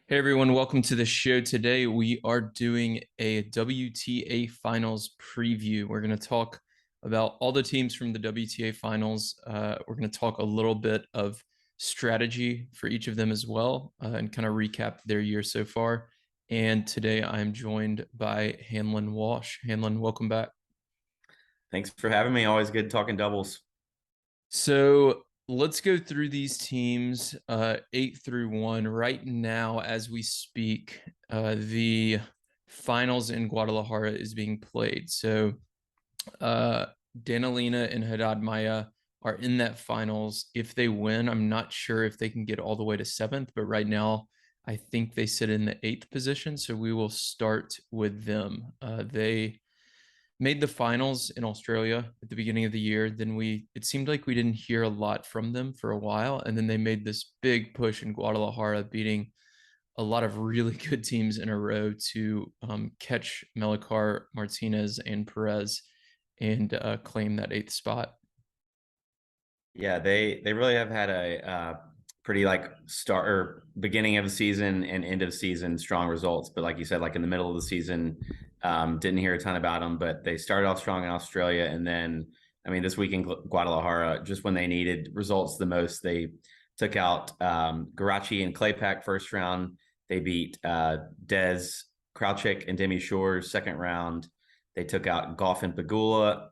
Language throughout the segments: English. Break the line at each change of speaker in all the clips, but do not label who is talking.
Hey everyone, welcome to the show. Today we are doing a WTA Finals preview. We're going to talk about all the teams from the WTA Finals. We're going to talk a little bit of strategy for each of them as well, and kind of recap their year so far. And today I'm joined by Hanlon Walsh. Hanlon, welcome back.
Thanks for having me. Always good talking doubles.
So let's go through these teams, 8 through 1. Right now, as we speak, the finals in Guadalajara is being played. So uh, Danilina and Haddad Maya are in that finals. If they win, I'm not sure if they can get all the way to seventh, but right now, I think they sit in the eighth position. So we will start with them. They made the finals in Australia at the beginning of the year. Then it seemed like we didn't hear a lot from them for a while. And then they made this big push in Guadalajara, beating a lot of really good teams in a row to catch Melicar, Martinez, and Perez and claim that eighth spot.
Yeah, they really have had a pretty like start or beginning of the season and end of season strong results. But like you said, like in the middle of the season, didn't hear a ton about them. But they started off strong in Australia, and then I mean this week in Guadalajara, just when they needed results the most, they took out Garachi and Claypack first round. They beat Des Krauchik and Demi Shores second round. They took out Goff and Pagula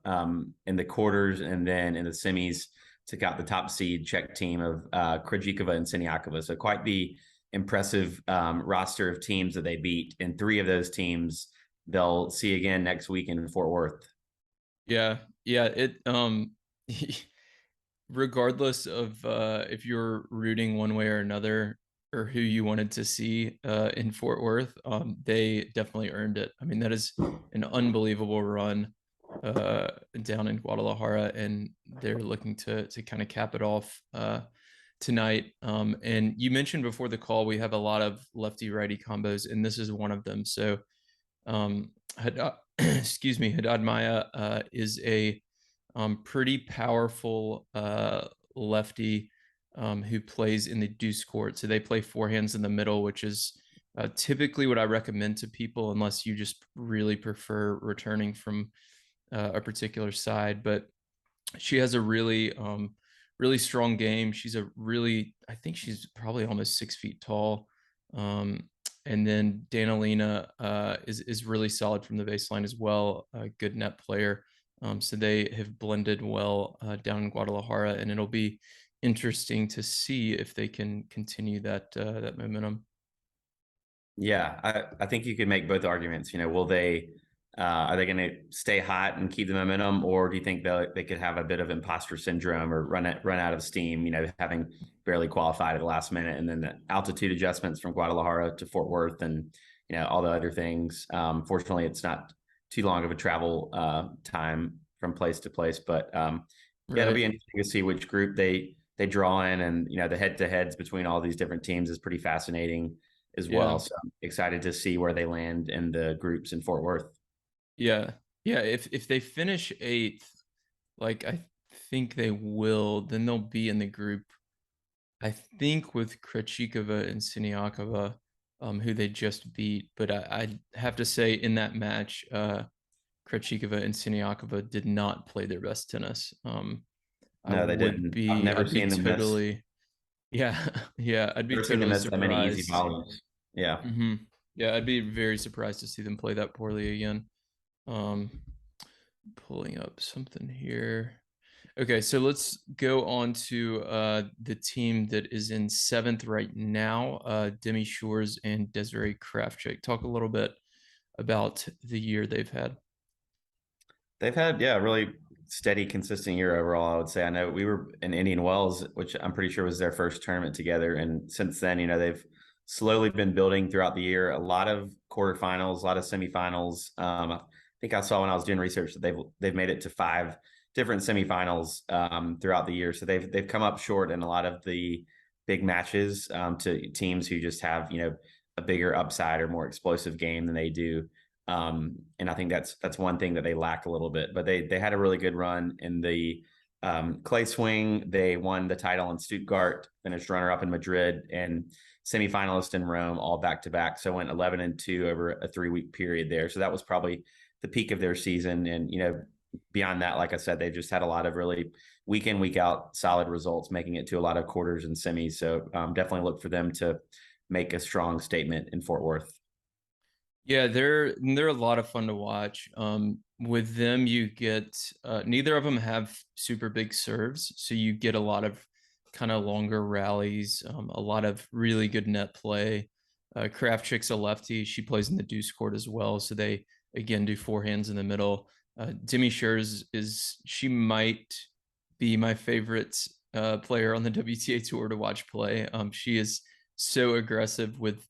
in the quarters, and then in the semis took out the top seed Czech team of Krejcikova and Siniakova. So quite the impressive roster of teams that they beat. And three of those teams they'll see again next week in Fort Worth.
Yeah, yeah. Regardless of if you're rooting one way or another or who you wanted to see in Fort Worth, they definitely earned it. I mean, that is an unbelievable run down in Guadalajara, and they're looking to kind of cap it off tonight. And you mentioned before the call we have a lot of lefty righty combos, and this is one of them. So, Haddad, excuse me, Haddad Maya is a pretty powerful lefty who plays in the deuce court. So they play forehands in the middle, which is typically what I recommend to people, unless you just really prefer returning from a particular side. But she has a really strong game. I think she's probably almost 6 feet tall. And then Danilina is really solid from the baseline as well. A good net player. So they have blended well down in Guadalajara, and it'll be interesting to see if they can continue that momentum.
Yeah, I think you could make both arguments. Will they are they going to stay hot and keep the momentum, or do you think they could have a bit of imposter syndrome or run out of steam? Having barely qualified at the last minute, and then the altitude adjustments from Guadalajara to Fort Worth, and all the other things. Fortunately, it's not too long of a travel time from place to place, but yeah, it'll
Right.
be interesting to see which group they draw in, and the head to heads between all these different teams is pretty fascinating as
Yeah.
well. So I'm excited to see where they land in the groups in Fort Worth.
Yeah. Yeah. If they finish eighth, like I think they will, then they'll be in the group. I think with Krejcikova and Siniakova, who they just beat. But I have to say, in that match, Krejcikova and Siniakova did not play their best tennis.
No, they didn't. I've never
I'd be
seen them miss.
totally, yeah, yeah, I'd be
Never seen them
totally
miss that many easy
surprised.
volleys. Yeah.
hmm Yeah, I'd be very surprised to see them play that poorly again. Um, Pulling up something here. Okay, so let's go on to the team that is in seventh right now, Demi Shores and Desiree Krafchick. Talk a little bit about the year they've had.
They've had, yeah, a really steady, consistent year overall, I would say. I know we were in Indian Wells, which I'm pretty sure was their first tournament together. And since then, they've slowly been building throughout the year. A lot of quarterfinals, a lot of semifinals. I think I saw when I was doing research that they've made it to 5 different semifinals throughout the year. So they've come up short in a lot of the big matches to teams who just have, a bigger upside or more explosive game than they do. And I think that's one thing that they lack a little bit. But they had a really good run in the clay swing. They won the title in Stuttgart, finished runner up in Madrid, and semifinalist in Rome, all back to back. So went 11-2 over a 3 week period there. So that was probably the peak of their season. And beyond that, like I said, they just had a lot of really week in, week out solid results, making it to a lot of quarters and semis. So definitely look for them to make a strong statement in Fort Worth.
Yeah, they're a lot of fun to watch. With them, you get neither of them have super big serves, so you get a lot of kind of longer rallies, a lot of really good net play. Kravchuk's a lefty; she plays in the deuce court as well, so they again do forehands in the middle. Demi Scherz is she might be my favorite player on the WTA tour to watch play. She is so aggressive with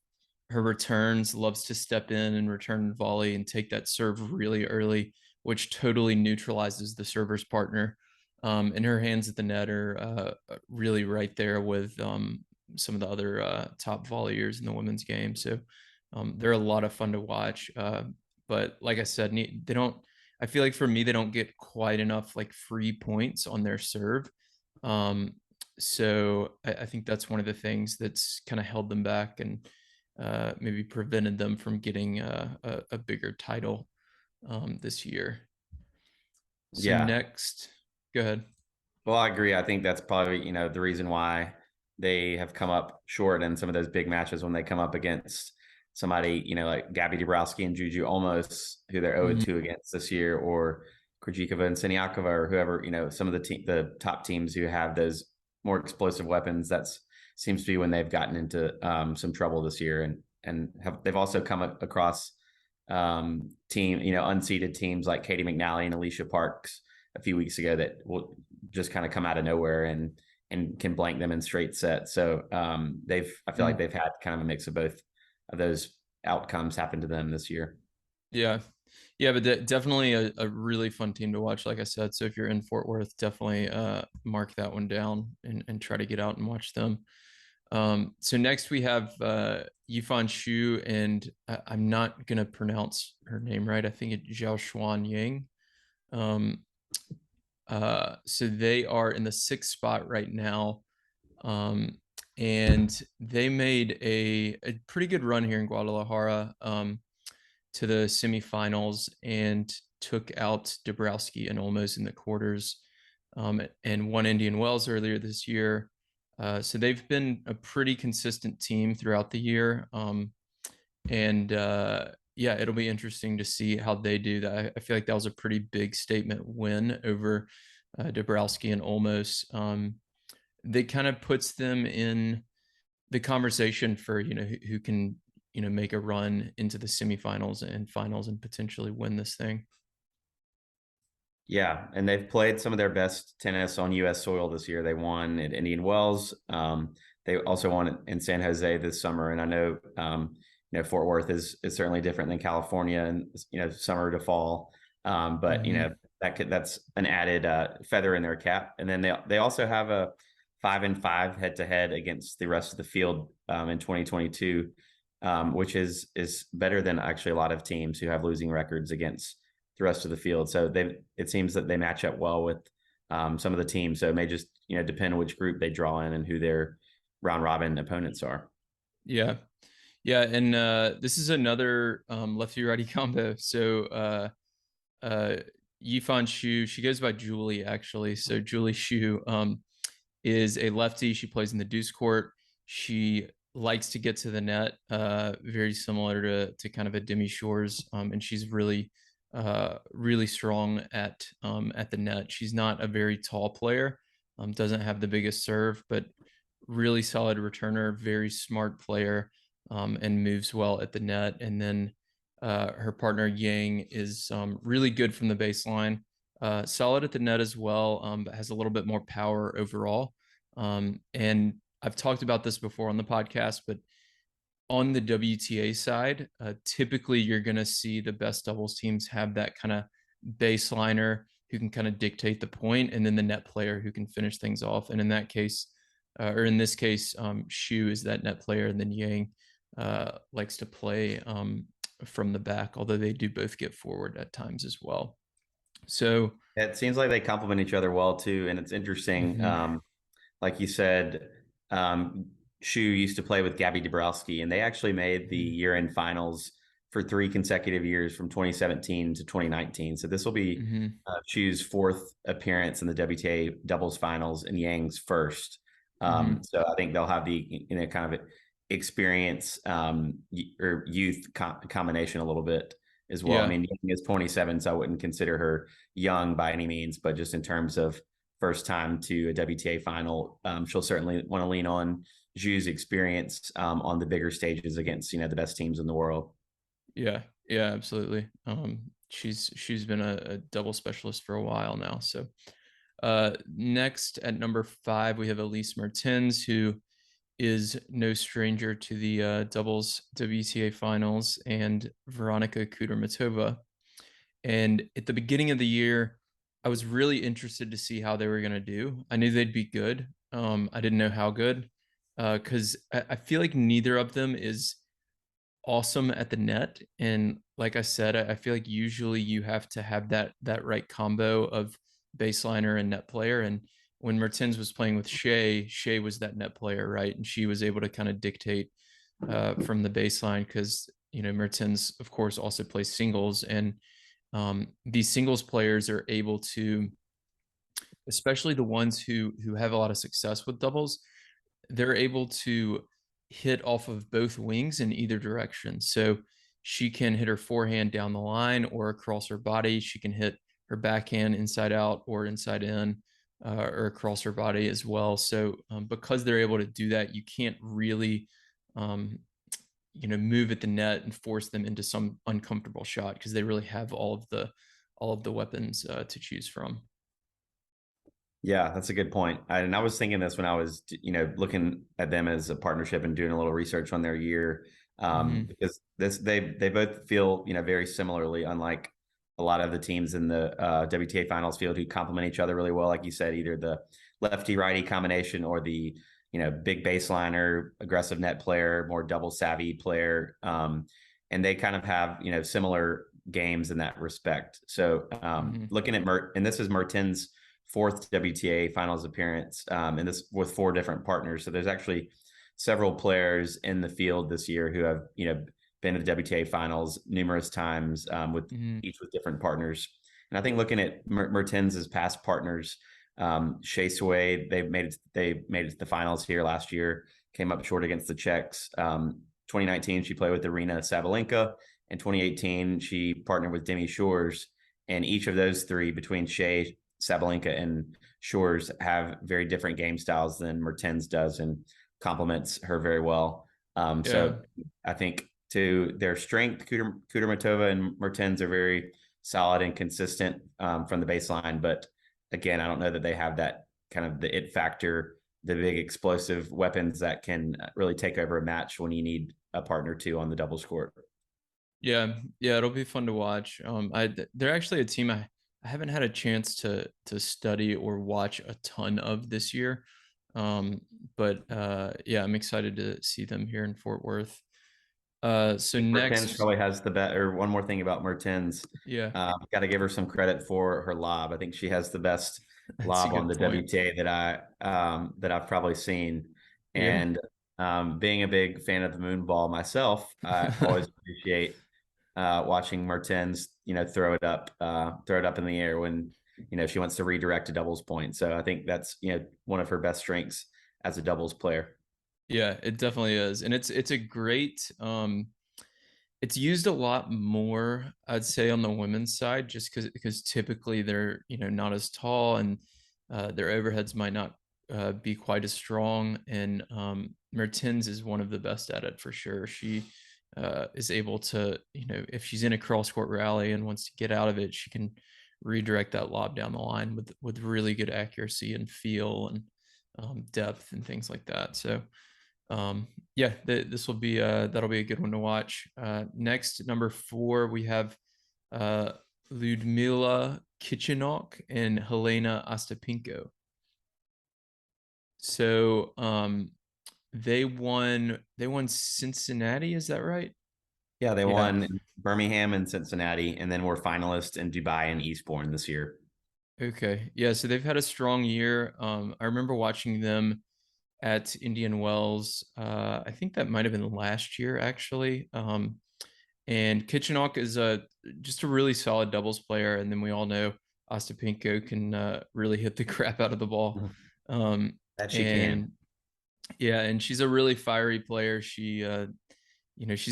her returns, loves to step in and return volley and take that serve really early, which totally neutralizes the server's partner. And her hands at the net are really right there with some of the other top volleyers in the women's game. So they're a lot of fun to watch. But like I said, they don't. I feel like for me, they don't get quite enough like free points on their serve. Um, so I think that's one of the things that's kind of held them back and maybe prevented them from getting a bigger title this year. So
Yeah.
next, go ahead.
Well, I agree. I think that's probably, the reason why they have come up short in some of those big matches when they come up against somebody, like Gabby Dabrowski and Juju Almost, who they're
Mhm.
0-2 against this year, or Krejcikova and Siniakova, or whoever, some of the top teams who have those more explosive weapons. That's seems to be when they've gotten into some trouble this year, and they've also come across unseeded teams like Katie McNally and Alicia Parks a few weeks ago that will just kind of come out of nowhere and can blank them in straight sets. So I feel like they've had kind of a mix of both of those outcomes happen to them this year.
Yeah. Yeah, but definitely a really fun team to watch, like I said. So if you're in Fort Worth, definitely mark that one down and try to get out and watch them. So next we have Yifan Shu, and I'm not gonna pronounce her name right. I think it's Zhao Xuan Yang. Um, so they are in the sixth spot right now. Um, and they made a pretty good run here in Guadalajara to the semifinals and took out Dabrowski and Olmos in the quarters and won Indian Wells earlier this year. So they've been a pretty consistent team throughout the year. And yeah, it'll be interesting to see how they do that. I feel like that was a pretty big statement win over Dabrowski and Olmos. They kind of puts them in the conversation for who can make a run into the semifinals and finals and potentially win this thing.
Yeah, and they've played some of their best tennis on U.S. soil this year. They won at Indian Wells. They also won in San Jose this summer, and I know Fort Worth is certainly different than California, and summer to fall. But
Mm-hmm.
that's an added feather in their cap. And then they also have a 5-5 head to head against the rest of the field in 2022, which is better than actually a lot of teams who have losing records against the rest of the field. So it seems that they match up well with some of the teams. So it may just depend on which group they draw in and who their round robin opponents are.
Yeah, yeah, and this is another lefty righty combo. So uh, Yifan Shu, she goes by Julie actually. So Julie Shu is a lefty. She plays in the deuce court. She likes to get to the net, very similar to kind of a Demi Shores, and she's really strong at the net. She's not a very tall player, doesn't have the biggest serve, but really solid returner, very smart player, and moves well at the net. And then her partner Yang is really good from the baseline, solid at the net as well, but has a little bit more power overall. And I've talked about this before on the podcast, but on the WTA side, typically you're going to see the best doubles teams have that kind of baseliner who can kind of dictate the point, and then the net player who can finish things off. And in that case, or in this case, Shu is that net player, and then Yang likes to play from the back, although they do both get forward at times as well. So,
It seems like they complement each other well too, and it's interesting.
mhm,
Like you said, Shu used to play with Gabby Dabrowski, and they actually made the
mhm,
year-end finals for 3 consecutive years from 2017 to 2019. So this will be
mhm.
Shu's fourth appearance in the WTA doubles finals and Yang's first.
Mhm.
So I think they'll have the kind of experience or youth combination a little bit as well. I
Yeah.
mean, Yang is 27, so I wouldn't consider her young by any means, but just in terms of first time to a WTA final, she'll certainly want to lean on Zhu's experience on the bigger stages against the best teams in the world.
Yeah. Yeah, absolutely. She's been a double specialist for a while now. So, next at number 5, we have Elise Mertens, who is no stranger to the doubles WTA finals, and Veronika Kudermetova. And at the beginning of the year, I was really interested to see how they were going to do. I knew they'd be good. I didn't know how good, because I feel like neither of them is awesome at the net. And like I said, I feel like usually you have to have that right combo of baseliner and net player. And when Mertens was playing with Shea was that net player, right? And she was able to kind of dictate from the baseline because Mertens, of course, also plays singles, and these singles players are able to, especially the ones who have a lot of success with doubles, they're able to hit off of both wings in either direction. So she can hit her forehand down the line or across her body. She can hit her backhand inside out or inside in, or across her body as well. So because they're able to do that, you can't really um, move at the net and force them into some uncomfortable shot because they really have all of the weapons to choose from.
Yeah, that's a good point. And I was thinking this when I was, looking at them as a partnership and doing a little research on their year,
Mm-hmm.
because they both feel very similarly, unlike a lot of the teams in the WTA Finals field who complement each other really well. Like you said, either the lefty righty combination or the big baseliner, aggressive net player, more double savvy player, and they kind of have similar games in that respect. So
Mm-hmm.
looking at and this is Mertens' fourth WTA Finals appearance, and this with 4 different partners. So there's actually several players in the field this year who have been to the WTA Finals numerous times, with
Mm-hmm.
each with different partners. And I think looking at Mertens' past partners, Shea Sway, they made it to the finals here last year, came up short against the Czechs. 2019, she played with Arina Sabalenka. In 2018, she partnered with Demi Shores. And each of those three, between Shea, Sabalenka, and Shores, have very different game styles than Mertens does, and complements her very well.
Yeah.
So I think to their strength, Kudermetova and Mertens are very solid and consistent from the baseline. But again, I don't know that they have that kind of the it factor, the big explosive weapons that can really take over a match when you need a partner to on the doubles court.
Yeah, yeah, it'll be fun to watch. They're actually a team I haven't had a chance to study or watch a ton of this year. Um, but yeah, I'm excited to see them here in Fort Worth. So
Mertens
next,
probably has the best. Or one more thing about Mertens,
yeah,
got to give her some credit for her lob. I think she has the best
that's a
lob on
good
the
point.
WTA that I've probably seen.
Yeah,
And being a big fan of the moon ball myself, I always appreciate watching Mertens, throw it up in the air when she wants to redirect a doubles point. So I think that's one of her best strengths as a doubles player.
yeah, it definitely is, and it's a great it's used a lot more, I'd say, on the women's side, just because typically they're not as tall, and their overheads might not be quite as strong. And Mertens is one of the best at it for sure. She is able to, if she's in a cross court rally and wants to get out of it, she can redirect that lob down the line with really good accuracy and feel and depth and things like that. So yeah, this will be that'll be a good one to watch. Next, number 4, we have uh, Ludmila Kichenok and Helena Ostapinko. So they won Cincinnati, is that right?
Yeah, they
Yeah.
won Birmingham and Cincinnati, and then were finalists in Dubai and Eastbourne this year.
Okay. Yeah. So they've had a strong year. I remember watching them at Indian Wells. I think that might have been last year, actually. And Kitchenok is just a really solid doubles player. And then we all know Ostapenko can really hit the crap out of the ball. Um,
That she can.
and yeah, and she's a really fiery player. She's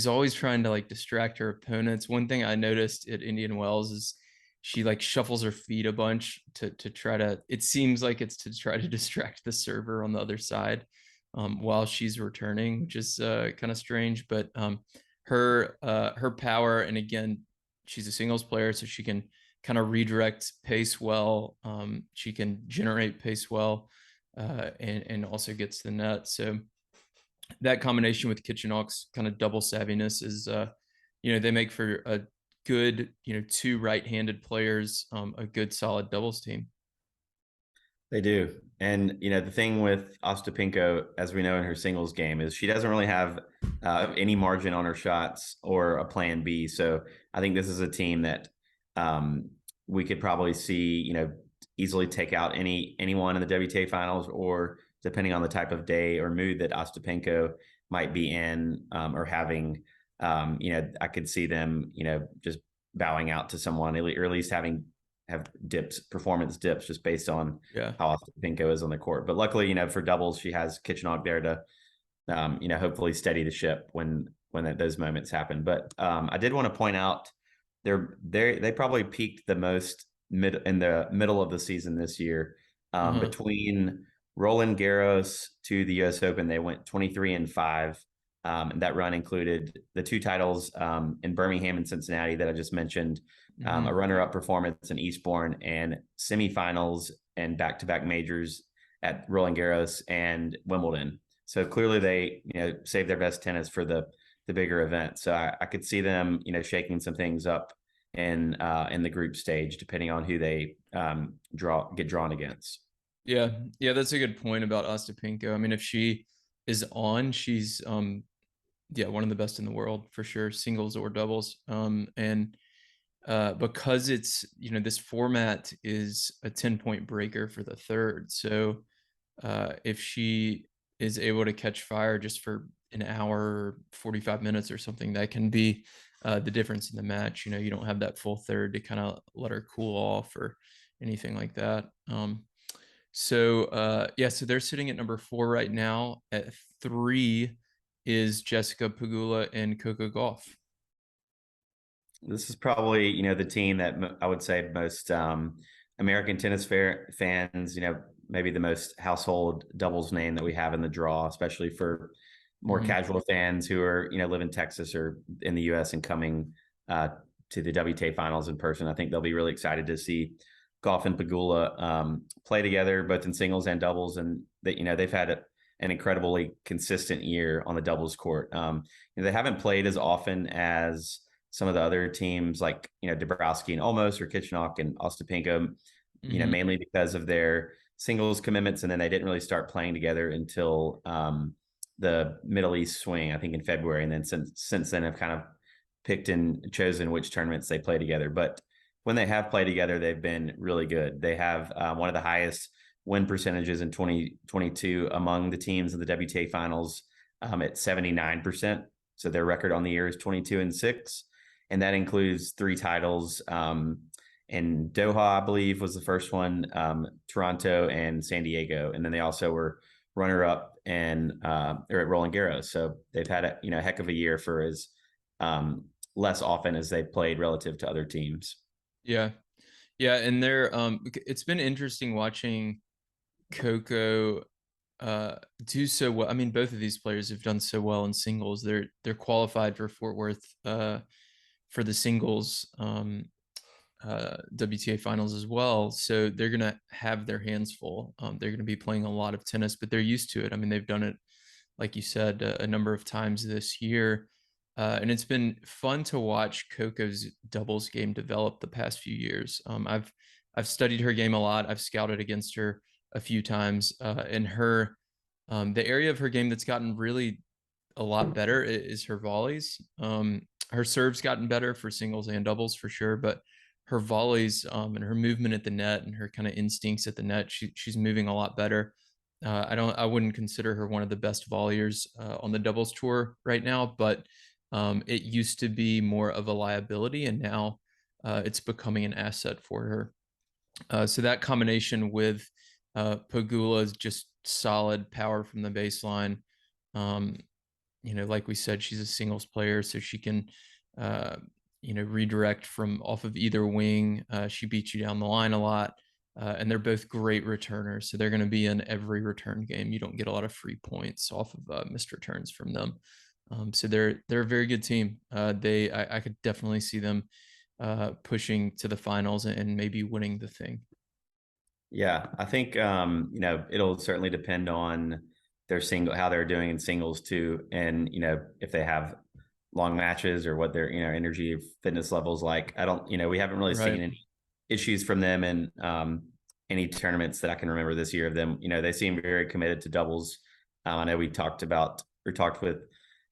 always trying to like distract her opponents. One thing I noticed at Indian Wells is she like shuffles her feet a bunch to try to. It seems like it's to try to distract the server on the other side while she's returning, which is kind of strange. But her power, and again, she's a singles player, so she can kind of redirect pace well. She can generate pace well, and also gets the net. So that combination with Kitchenok's kind of double savviness is, they make for a good, two right-handed players, a good solid doubles team.
They do. And, the thing with Ostapenko, as we know in her singles game, is she doesn't really have any margin on her shots or a plan B. So I think this is a team that um, we could probably see, easily take out anyone in the WTA finals, or depending on the type of day or mood that Ostapenko might be in or having, I could see them, just bowing out to someone, or at least have performance dips, just based on
Yeah.
how often Pinko is on the court. But luckily, for doubles, she has Kitchenog there to, hopefully steady the ship when those moments happen. But I did want to point out they probably peaked the most in the middle of the season this year.
Uh-huh.
Between Roland Garros to the U.S. Open, they went 23-5. And that run included the two titles in Birmingham and Cincinnati that I just mentioned, a
Mm-hmm.
runner-up performance in Eastbourne, and semifinals and back-to-back majors at Roland Garros and Wimbledon. So clearly, they saved their best tennis for the bigger event. So I could see them shaking some things up in the group stage, depending on who they get drawn against.
Yeah. Yeah, that's a good point about Ostapenko. I mean, if she is on, she's yeah, one of the best in the world for sure, singles or doubles. And because it's, this format is a 10-point breaker for the third. So if she is able to catch fire just for an hour or 45 minutes or something, that can be the difference in the match. You don't have that full third to kind of let her cool off or anything like that. Yeah, so they're sitting at number 4 right now. At 3 is Jessica Pagula and Coco Gauff.
This is probably the team that I would say most American tennis fans, maybe the most household doubles name that we have in the draw, especially for more
Mm-hmm.
casual fans who are live in Texas or in the U.S. and coming uh, to the WTA Finals in person. I think they'll be really excited to see Goff and Pagula play together, both in singles and doubles, and that they've had an incredibly consistent year on the doubles court. They haven't played as often as some of the other teams, like Dabrowski and Olmos, or Kitchenok and Ostapenko,
Mm-hmm.
mainly because of their singles commitments, and then they didn't really start playing together until the Middle East swing, I think in February, and then since then have kind of picked and chosen which tournaments they play together. But when they have played together, they've been really good. They have one of the highest win percentages in 2022 among the teams in the WTA finals at 79%. So their record on the year is 22-6. And that includes 3 titles. And Doha, I believe, was the first one, Toronto and San Diego. And then they also were runner up and or at Roland Garros. So they've had a heck of a year for as less often as they've played relative to other teams.
Yeah. Yeah, and it's been interesting watching Coco do so well. I mean, both of these players have done so well in singles. They're qualified for Fort Worth for the singles WTA finals as well. So they're gonna have their hands full. They're gonna be playing a lot of tennis, but they're used to it. I mean, they've done it, like you said, a number of times this year. And it's been fun to watch Coco's doubles game develop the past few years. I've studied her game a lot. I've scouted against her a few times, and the area of her game that's gotten really a lot better is her volleys. Her serve's gotten better for singles and doubles for sure, but her volleys and her movement at the net and her kind of instincts at the net, she's moving a lot better. I wouldn't consider her one of the best volleyers on the doubles tour right now, but it used to be more of a liability, and now it's becoming an asset for her. So that combination with Pagula's just solid power from the baseline. Um, like we said, she's a singles player, so she can, uh, redirect from off of either wing. She beats you down the line a lot, and they're both great returners. So they're going to be in every return game. You don't get a lot of free points off of missed returns from them. So they're a very good team. I could definitely see them pushing to the finals and maybe winning the thing.
Yeah, I think it'll certainly depend on their single how they're doing in singles too, and if they have long matches or what their energy fitness levels like. I don't we haven't really
Right.
seen any issues from them in any tournaments that I can remember this year of them. They seem very committed to doubles. I know we talked with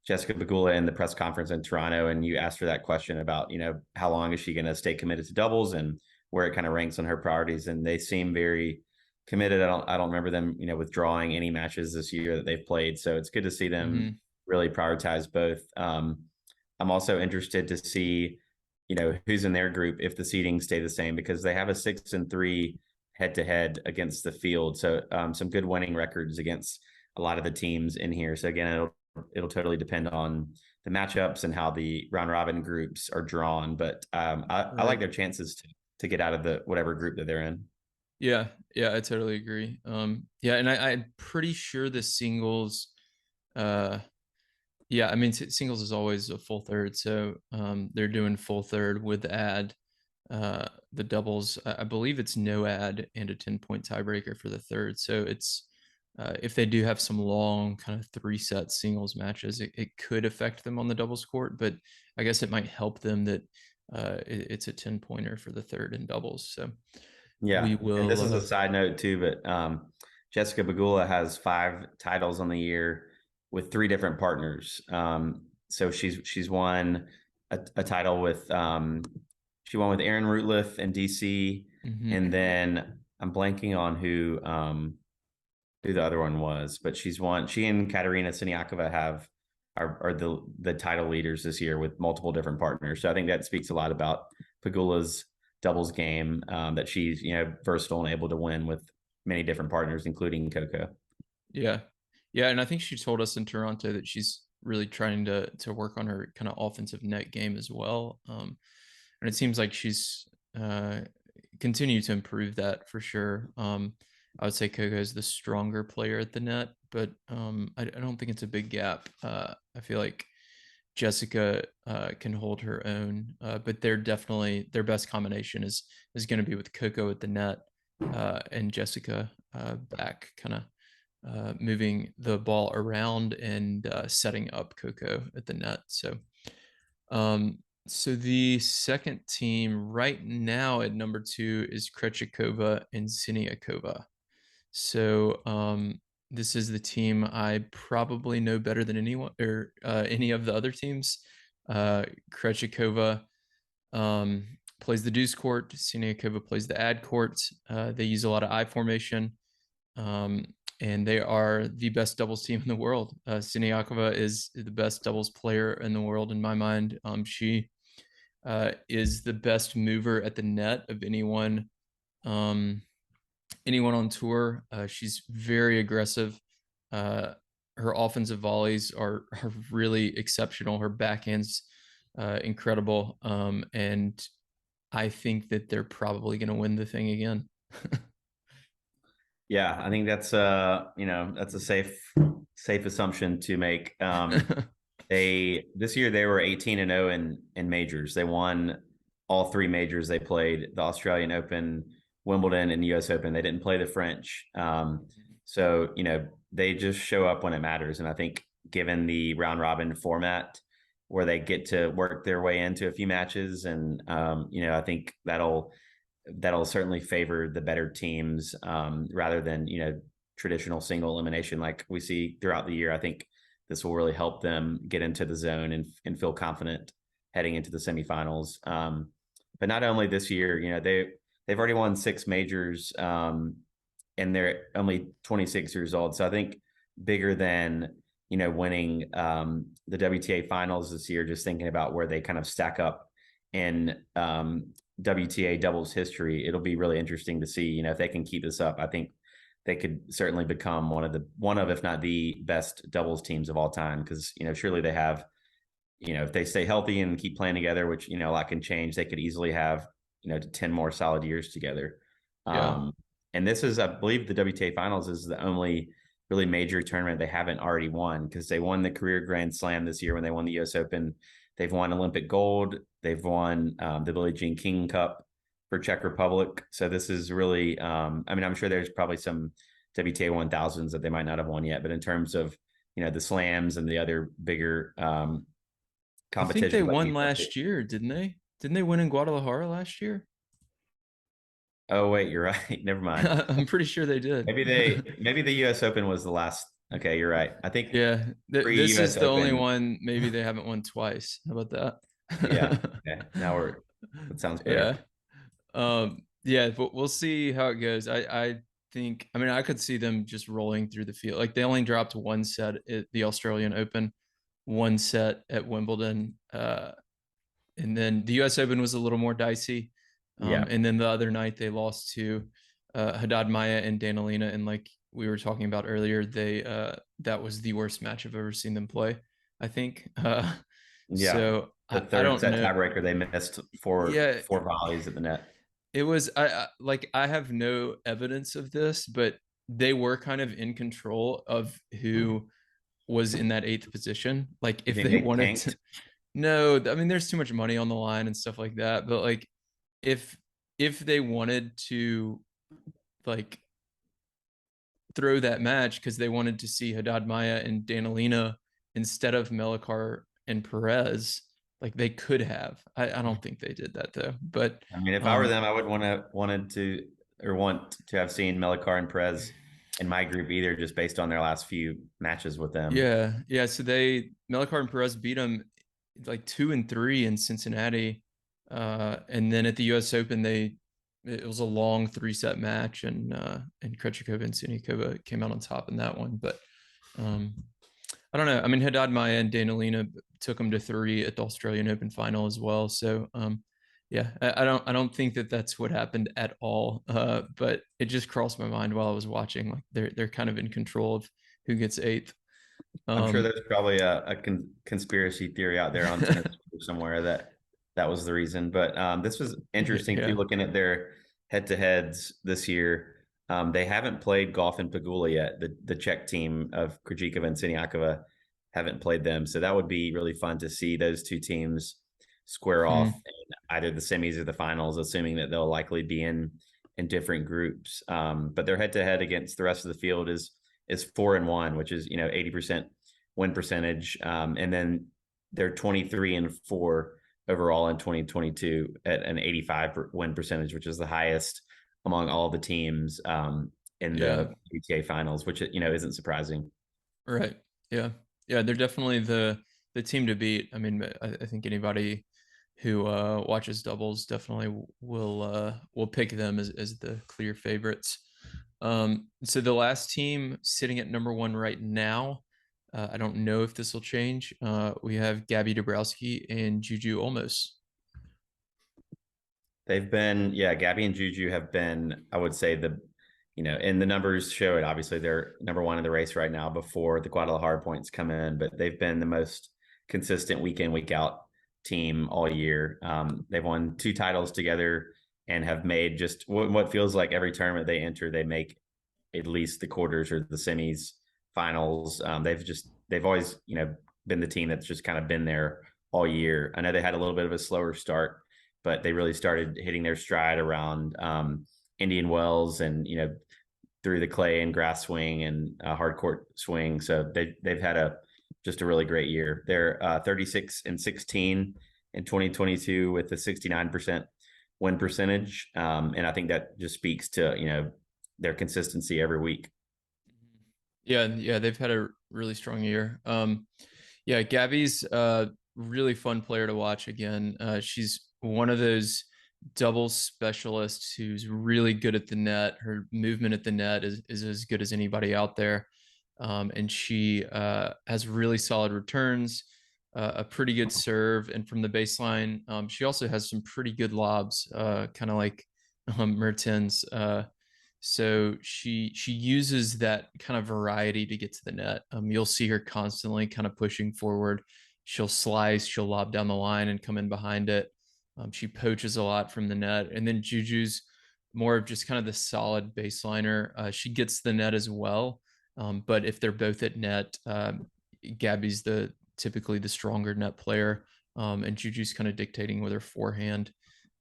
Jessica Bagula in the press conference in Toronto, and you asked her that question about how long is she going to stay committed to doubles and where it kind of ranks on her priorities, and they seem very committed. I don't remember them, withdrawing any matches this year that they've played. So it's good to see them
Mm-hmm.
really prioritize both. I'm also interested to see, who's in their group if the seedings stay the same because they have a 6-3 head to head against the field. So some good winning records against a lot of the teams in here. So again, it'll totally depend on the matchups and how the round robin groups are drawn. But I like
Right.
their chances to get out of the whatever group that they're in.
Yeah, yeah, I totally agree. Yeah, and I'm pretty sure the singles, uh, yeah, I mean, singles is always a full third, so they're doing full third with add. The doubles, I believe it's no add and a 10-point tiebreaker for the third. So it's if they do have some long kind of three set singles matches, it could affect them on the doubles court, but I guess it might help them that it's a 10-pointer for the third in doubles. So we
Yeah, and
will
this is a side note too, but Jessica Bagula has 5 titles on the year with 3 different partners. So she's won a title with she won with Aaron Rootliff in DC,
mhm.
and then I'm blanking on who the other one was, but she's won. She and Katerina Siniakova are the title leaders this year with multiple different partners. So I think that speaks a lot about Pagula's doubles game, that she's versatile and able to win with many different partners, including Coco.
Yeah. Yeah, and I think she told us in Toronto that she's really trying to work on her kind of offensive net game as well. And it seems like she's continued to improve that for sure. I would say Coco is the stronger player at the net, but I don't think it's a big gap. I feel like Jessica can hold her own, but they're definitely their best combination is going to be with Coco at the net and Jessica back, kind of moving the ball around and setting up Coco at the net. So the second team right now at number 2 is Krejcikova and Siniakova. So this is the team I probably know better than anyone or any of the other teams. Krejcikova plays the deuce court. Siniakova plays the ad court. They use a lot of I formation. Um, and they are the best doubles team in the world. Siniakova is the best doubles player in the world in my mind. She is the best mover at the net of um, anyone on tour. She's very aggressive. Uh, her offensive volleys are really exceptional. Her backhand's incredible, and I think that they're probably going to win the thing again.
Yeah, I think that's a safe assumption to make. They this year they were 18-0 in majors. They won all 3 majors they played: the Australian Open, Wimbledon, and U.S. Open. They didn't play the French. So they just show up when it matters. And I think given the round robin format, where they get to work their way into a few matches, and I think that'll certainly favor the better teams, rather than traditional single elimination like we see throughout the year. I think this will really help them get into the zone and feel confident heading into the semifinals. But not only this year, they've already won 6 majors, and they're only 26 years old. So I think bigger than winning the WTA Finals this year. Just thinking about where they kind of stack up in WTA doubles history, it'll be really interesting to see. If they can keep this up, I think they could certainly become one of, if not the best doubles teams of all time. Because surely they have, if they stay healthy and keep playing together, which a lot can change, they could easily have 10 more solid years together.
Yeah.
And this is, I believe, the WTA Finals is the only really major tournament they haven't already won, because they won the career Grand Slam this year when they won the U.S. Open. They've won Olympic gold. They've won the Billie Jean King Cup for Czech Republic. So this is really, I'm sure there's probably some WTA 1000s that they might not have won yet, but in terms of the slams and the other bigger
I think they
competitions like
won
the
last year, didn't they? Didn't they win in Guadalajara last year?
Oh wait, you're right. Never mind.
I'm pretty sure they did.
Maybe the U.S. Open was the last. Okay, you're right. I think
Yeah, this
pre-U.S.
is the only
Open.
one maybe they haven't won twice. How about
Yeah.
that?
Okay. That sounds better.
Yeah. Yeah, but we'll see how it goes. I think, I mean, I could see them just rolling through the field. Like they only dropped one set at the Australian Open, one set at Wimbledon, and then the U.S. Open was a little more dicey.
Yeah.
And then the other night they lost to Haddad Maya and Danilina, and like we were talking about earlier, they that was the worst match I've ever seen them play. I think.
Yeah.
So
The
I
third
don't
set
know.
tiebreaker, they missed four
Yeah,
volleys at the net.
it was like I have no evidence of this, but they were kind of in control of who was in that eighth position. Like
You
if
think
they
they
wanted to,
tanked?
no, I mean there's too much money on the line and stuff like that. But like if they wanted to like throw that match because they wanted to see Haddad Maya and Danilina instead of Melikar and Perez, like they could have. I don't think they did that though. But
I mean, if I were
um
them, I would want to have seen Melikar and Perez in my group either, just based on their last few matches with them.
yeah. So they Melikar and Perez beat them like 2-3 in Cincinnati, and then at the U.S. Open it was a long 3-set match, and Krejcikova and Sinikova came out on top in that one. But um, I don't know. I mean, Haddad Maya and Danilina took them to 3 at the Australian Open final as well. So yeah, I don't think that that's what happened at all. But it just crossed my mind while I was watching. Like they're kind of in control of who gets eighth.
I'm sure
Um,
there's probably a conspiracy theory out there on tennis somewhere that was the reason. But this was interesting too,
yeah.
looking at their head-to-heads this year. They haven't played Golf and Pagula yet. The Czech team of Krejcikova and Siniakova haven't played them, so that would be really fun to see those two teams square off
Hmm.
in either the semis or the finals, assuming that they'll likely be in different groups. But their head-to-head against the rest of the field is 4-1, which is 80% win percentage, and then they're 23-4 overall in 2022 at an 85 win percentage, which is the highest among all the teams in
Yeah.
the WTA finals, which isn't surprising.
Right. Yeah. Yeah. They're definitely the team to beat. I mean, I think anybody who watches doubles definitely will pick them as the clear favorites. So the last team sitting at number one right now, I don't know if this will change. We have Gabby Dabrowski and Juju Olmos.
They've been, yeah, Gabby and Juju have been, I would say, and the numbers show it. Obviously, they're number one in the race right now before the Guadalajara points come in, but they've been the most consistent week in, week out team all year. They've won 2 titles together and have made just what feels like every tournament they enter, they make at least the quarters or the semis, finals. They've always, been the team that's just kind of been there all year. I know they had a little bit of a slower start, but they really started hitting their stride around Indian Wells and through the clay and grass swing and hard court swing. So they've had just a really great year. They're 36-16 in 2022 with a 69% win percentage, and I think that just speaks to their consistency every week.
Yeah, they've had a really strong year. Yeah, Gabby's a really fun player to watch again. She's one of those doubles specialists who's really good at the net. Her movement at the net is as good as anybody out there. And she has really solid returns, a pretty good serve, and from the baseline, she also has some pretty good lobs, kind of like Mertens. So she uses that kind of variety to get to the net. You'll see her constantly kind of pushing forward. She'll slice, she'll lob down the line and come in behind it. She poaches a lot from the net, and then Juju's more of just kind of the solid baseliner. She gets the net as well, but if they're both at net, Gabby's typically the stronger net player, and Juju's kind of dictating with her forehand.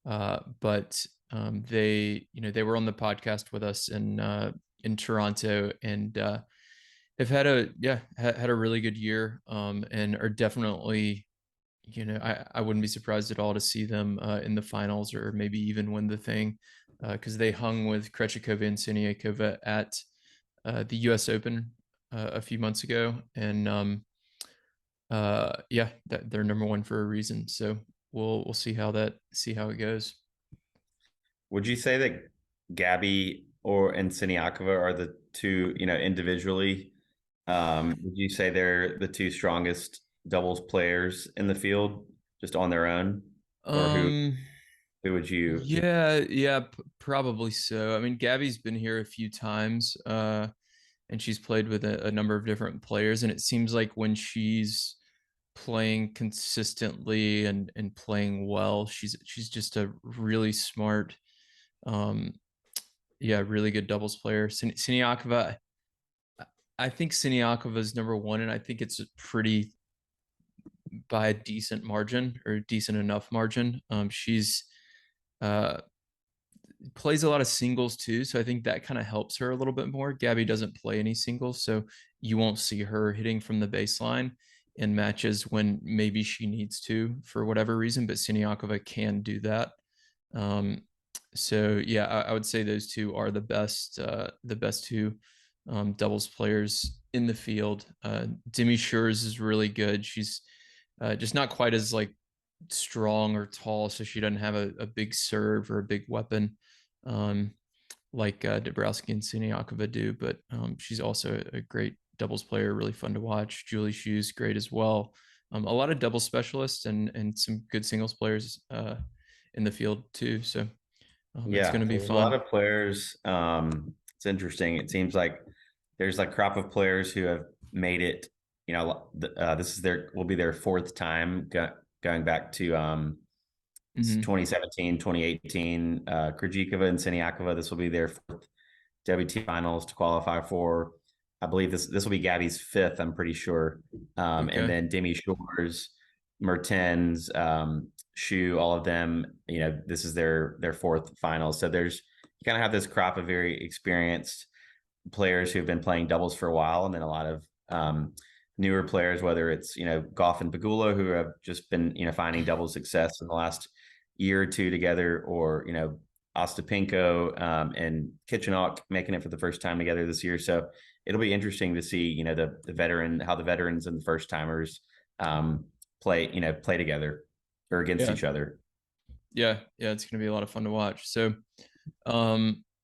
But they were on the podcast with us in Toronto, and have had a really good year, and are definitely, I wouldn't be surprised at all to see them in the finals, or maybe even win the thing, because they hung with Krejcikova and Siniakova at the U.S. Open a few months ago, and yeah, they're number one for a reason. So we'll see how it goes.
Would you say that Gabby or and Siniakova are the two, individually? Would you say they're the two strongest doubles players in the field, just on their own, or who
Um,
who would you?
yeah, probably so. I mean, Gabby's been here a few times, and she's played with a number of different players, and it seems like when she's playing consistently and playing well, she's just a really smart, um, yeah, really good doubles player. Siniakova, I think Siniakova is number one, and I think it's pretty by a decent margin, or decent enough margin. She's uh, plays a lot of singles too, so I think that kind of helps her a little bit more. Gabby doesn't play any singles, so you won't see her hitting from the baseline in matches when maybe she needs to for whatever reason, but Siniakova can do that. Um, so yeah, I would say those two are the best two doubles players in the field. Demi Shures is really good. She's just not quite as like strong or tall, so she doesn't have a big serve or a big weapon, um, like Dabrowski and Siniakova do. But she's also a great doubles player, really fun to watch. Julie Shu's great as well. A lot of double specialists and some good singles players in the field too. So it's
Yeah,
going to be
there's a lot
fun.
of players. It's interesting. It seems like there's like crop of players who have made it. This is will be their fourth time going back to
Mm-hmm.
2017, 2018. Krejcikova and Siniakova. This will be their fourth WTA Finals to qualify for. I believe this will be Gabby's fifth. I'm pretty sure. And
Okay.
then Demi Shores, Mertens, Shu, all of them. This is their fourth finals. So you kind of have this crop of very experienced players who've been playing doubles for a while, and then a lot of newer players, whether it's Goff and Pagula, who have just been finding double success in the last year or two together, or Ostapenko and Kitchenok making it for the first time together this year. So it'll be interesting to see how the veterans and the first timers play together or against
Yeah.
each other.
Yeah. It's going to be a lot of fun to watch. So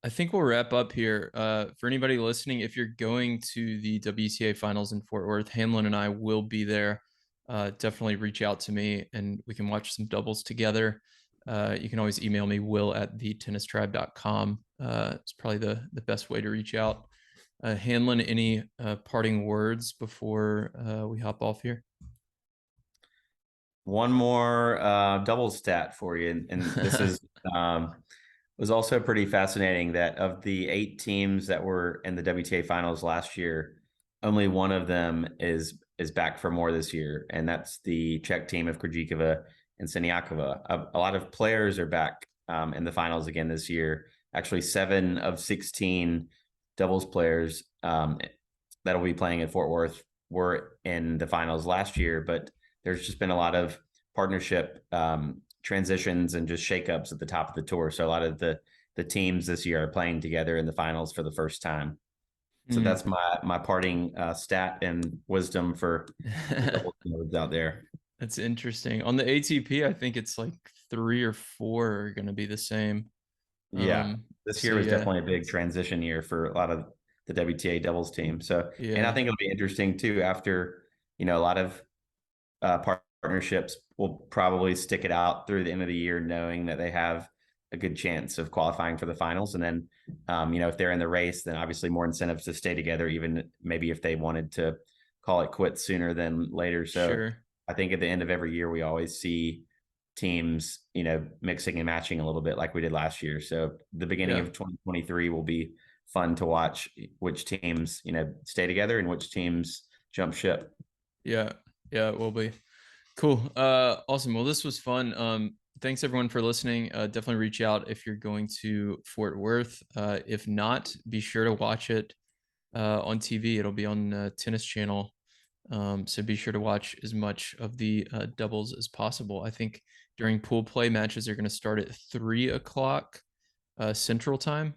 I think we'll wrap up here. For anybody listening, if you're going to the WTA Finals in Fort Worth, Hanlon and I will be there. Definitely reach out to me and we can watch some doubles together. You can always email me, will@thetennistribe.com. It's probably the best way to reach out. Hanlon, any parting words before we hop off here?
One more double stat for you, and this is was also pretty fascinating that of the 8 teams that were in the WTA finals last year, only one of them is back for more this year, and that's the Czech team of Krejcikova and Siniakova. A lot of players are back in the finals again this year. Actually, 7 of 16 doubles players that'll be playing at Fort Worth were in the finals last year, but there's just been a lot of partnership transitions and just shakeups at the top of the tour. So a lot of the teams this year are playing together in the finals for the first time. So
Mm.
that's my parting stat and wisdom for the doubles nerds out there.
That's interesting. On the ATP, I think it's like 3 or 4 are going to be the same.
Yeah, this
So
year was
yeah,
definitely a big transition year for a lot of the WTA doubles team. So, and I
yeah,
think it'll be interesting too after, a lot of partnerships will probably stick it out through the end of the year, knowing that they have a good chance of qualifying for the finals. And then, if they're in the race, then obviously more incentives to stay together, even maybe if they wanted to call it quits sooner than later. So
sure.
I think at the end of every year, we always see teams, mixing and matching a little bit like we did last year. So the beginning
Yeah,
of 2023 will be fun to watch which teams, stay together and which teams jump ship.
yeah, yeah, it will be. Cool. Awesome. Well, this was fun. Thanks everyone for listening. Definitely reach out if you're going to Fort Worth. If not, be sure to watch it on TV. It'll be on Tennis Channel. So be sure to watch as much of the doubles as possible. I think during pool play, matches are going to start at 3 o'clock Central Time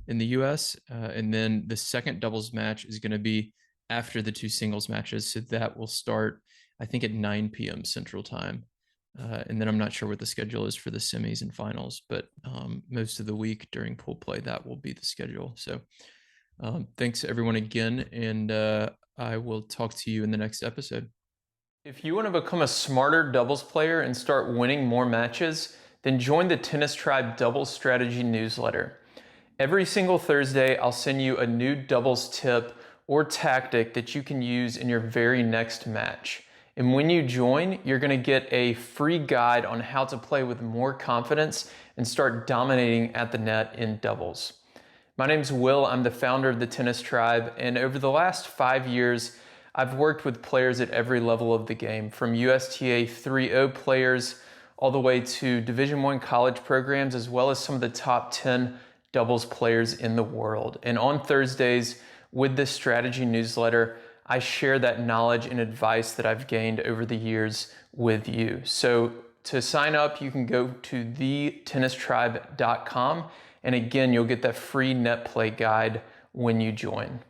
in the US. And then the second doubles match is going to be after the two singles matches. So that will start, I think, at 9 p.m. Central Time. And then I'm not sure what the schedule is for the semis and finals, but most of the week during pool play, that will be the schedule. So thanks everyone again. And I will talk to you in the next episode. If you want to become a smarter doubles player and start winning more matches, then join the Tennis Tribe Doubles Strategy newsletter. Every single Thursday, I'll send you a new doubles tip or tactic that you can use in your very next match. And when you join, you're going to get a free guide on how to play with more confidence and start dominating at the net in doubles. My name's Will. I'm the founder of the Tennis Tribe, and over the last 5 years, I've worked with players at every level of the game, from USTA 3.0 players all the way to Division I college programs, as well as some of the top 10 doubles players in the world. And on Thursdays, with this strategy newsletter, I share that knowledge and advice that I've gained over the years with you. So to sign up, you can go to thetennistribe.com. And again, you'll get that free net play guide when you join.